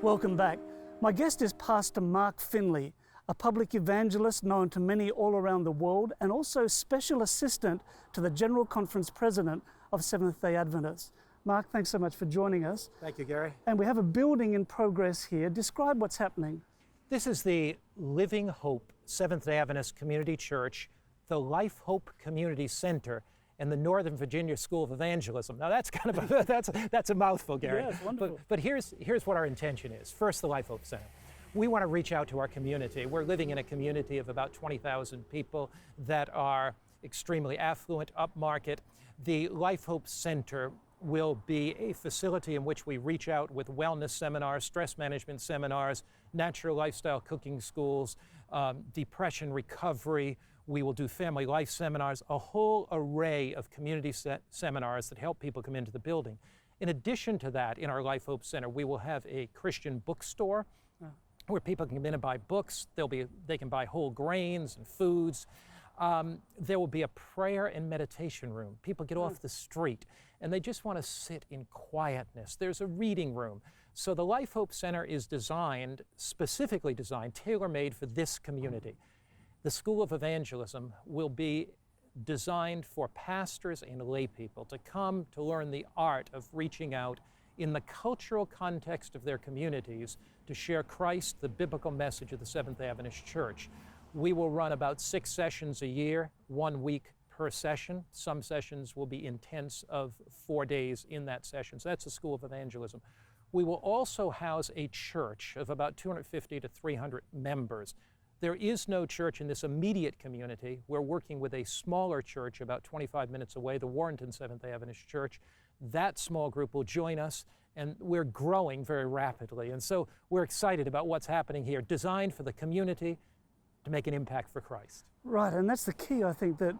Welcome back. My guest is Pastor Mark Finley, a public evangelist known to many all around the world and also special assistant to the General Conference President of Seventh-day Adventists. Mark, thanks so much for joining us. Thank you, Gary. And we have a building in progress here. Describe what's happening. This is the Living Hope Seventh-day Adventist Community Church, the Life Hope Community Center, and the Northern Virginia School of Evangelism. Now that's kind of that's a mouthful, Gary. Yeah, it's wonderful. But here's what our intention is. First, the Life Hope Center. We want to reach out to our community. We're living in a community of about 20,000 people that are extremely affluent, upmarket. The Life Hope Center will be a facility in which we reach out with wellness seminars, stress management seminars, natural lifestyle cooking schools, depression recovery. We will do family life seminars, a whole array of community seminars that help people come into the building. In addition to that, in our Life Hope Center, we will have a Christian bookstore where people can come in and buy books. They can buy whole grains and foods. There will be a prayer and meditation room. People get off the street and they just want to sit in quietness. There's a reading room. So the Life Hope Center is specifically designed, tailor-made for this community. The School of Evangelism will be designed for pastors and lay people to come to learn the art of reaching out in the cultural context of their communities to share Christ, the biblical message of the Seventh-day Adventist Church. We will run about 6 sessions a year, 1 week per session. Some sessions will be intense of 4 days in that session. So that's the School of Evangelism. We will also house a church of about 250 to 300 members. There is no church in this immediate community. We're working with a smaller church about 25 minutes away, the Warrenton Seventh-day Adventist Church. That small group will join us, and we're growing very rapidly. And so we're excited about what's happening here, designed for the community to make an impact for Christ. Right, and that's the key, I think, that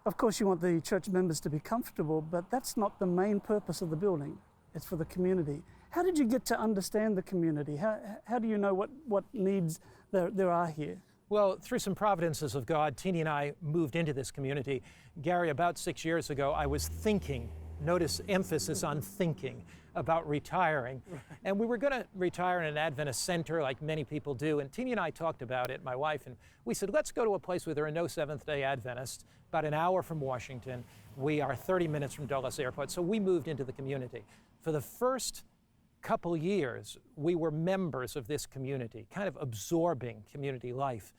of course you want the church members to be comfortable, but that's not the main purpose of the building. It's for the community. How did you get to understand the community? How do you know what needs there are here? Well, through some providences of God, Teenie and I moved into this community. Gary, about 6 years ago, I was thinking, notice emphasis on thinking, about retiring. And we were going to retire in an Adventist center like many people do. And Teenie and I talked about it, my wife, and we said, let's go to a place where there are no Seventh-day Adventists, about an hour from Washington. We are 30 minutes from Dulles Airport. So we moved into the community. For the first couple years, we were members of this community, kind of absorbing community life.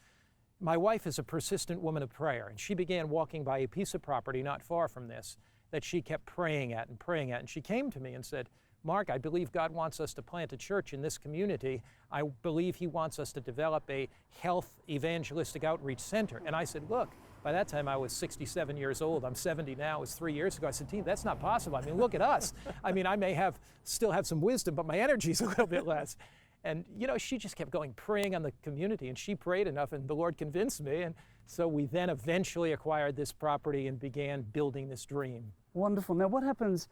My wife is a persistent woman of prayer, and she began walking by a piece of property not far from this that she kept praying at. And she came to me and said, Mark, I believe God wants us to plant a church in this community. I believe He wants us to develop a health evangelistic outreach center. And I said, look, by that time I was 67 years old. I'm 70 now. It was 3 years ago. I said, Teenie, that's not possible. I mean, look at us. I mean, I may still have some wisdom, but my energy's a little bit less. And, she just kept praying on the community, and she prayed enough, and the Lord convinced me. And so we then eventually acquired this property and began building this dream. Wonderful. Now, what happens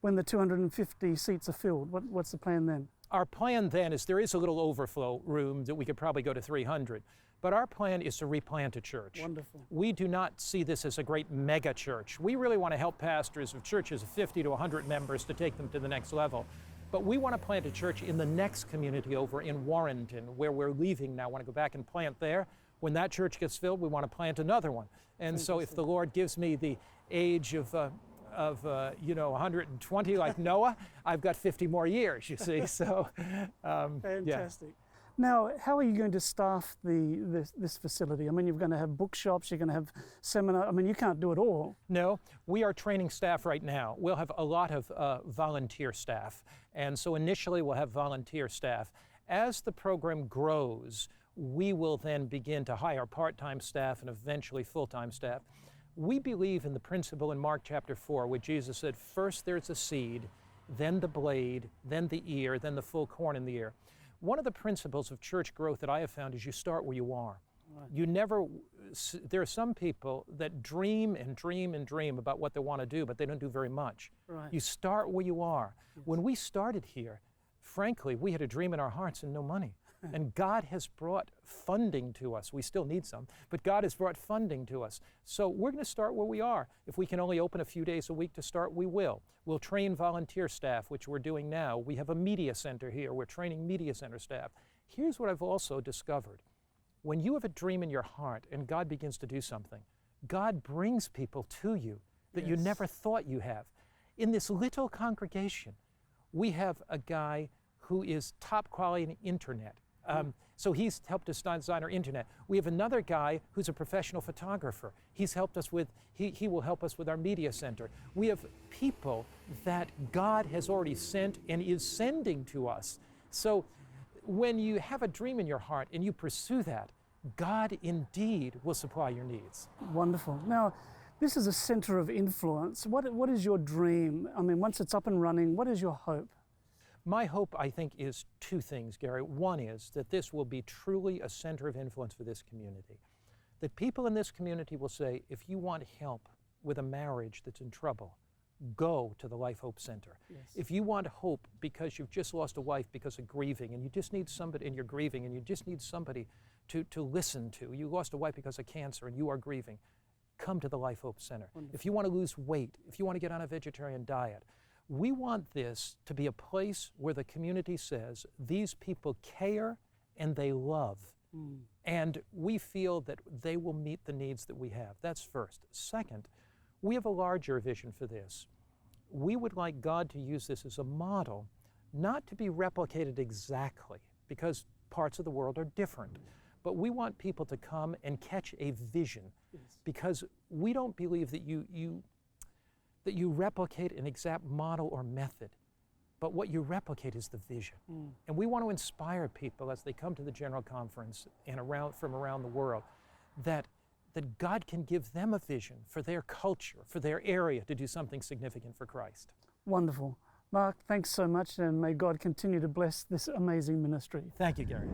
when the 250 seats are filled? What's the plan then? Our plan then is there is a little overflow room that we could probably go to 300. But our plan is to replant a church. Wonderful. We do not see this as a great mega church. We really want to help pastors of churches of 50 to 100 members to take them to the next level. But we want to plant a church in the next community over in Warrenton, where we're leaving now. I want to go back and plant there. When that church gets filled, we want to plant another one. And so if the Lord gives me the age of 120 like Noah, I've got 50 more years, you see. So, Fantastic. Yeah. Now, how are you going to staff this facility? I mean, you're going to have bookshops, you're going to have seminars. I mean, you can't do it all. No, we are training staff right now. We'll have a lot of volunteer staff. And so initially we'll have volunteer staff. As the program grows, we will then begin to hire part-time staff and eventually full-time staff. We believe in the principle in Mark chapter 4, where Jesus said, first there's a seed, then the blade, then the ear, then the full corn in the ear. One of the principles of church growth that I have found is you start where you are. Right. There are some people that dream and dream and dream about what they want to do, but they don't do very much. Right. You start where you are. Yes. When we started here, frankly, we had a dream in our hearts and no money. And God has brought funding to us. We still need some, but God has brought funding to us. So we're going to start where we are. If we can only open a few days a week to start, we will. We'll train volunteer staff, which we're doing now. We have a media center here. We're training media center staff. Here's what I've also discovered. When you have a dream in your heart and God begins to do something, God brings people to you that you never thought you have. In this little congregation, we have a guy who is top quality in internet. So he's helped us design our internet. We have another guy who's a professional photographer. He's helped us with, he will help us with our media center. We have people that God has already sent and is sending to us. So when you have a dream in your heart and you pursue that, God indeed will supply your needs. Wonderful. Now, this is a center of influence. What is your dream? I mean, once it's up and running, what is your hope? My hope, I think, is two things, Gary. One is that this will be truly a center of influence for this community. That people in this community will say, if you want help with a marriage that's in trouble, go to the Life Hope Center. Yes. If you want hope because you've just lost a wife because of grieving, and you just need somebody, and you're grieving, and you just need somebody to listen to. You lost a wife because of cancer and you are grieving, come to the Life Hope Center. Wonderful. If you want to lose weight, if you want to get on a vegetarian diet, we want this to be a place where the community says these people care and they love. And we feel that they will meet the needs that we have. That's first. Second, we have a larger vision for this. We would like God to use this as a model, not to be replicated exactly, because parts of the world are different. But we want people to come and catch a vision, because we don't believe that you replicate an exact model or method, but what you replicate is the vision. And we want to inspire people as they come to the General Conference and from around the world that God can give them a vision for their culture, for their area, to do something significant for Christ. Wonderful. Mark, thanks so much, and may God continue to bless this amazing ministry. Thank you, Gary.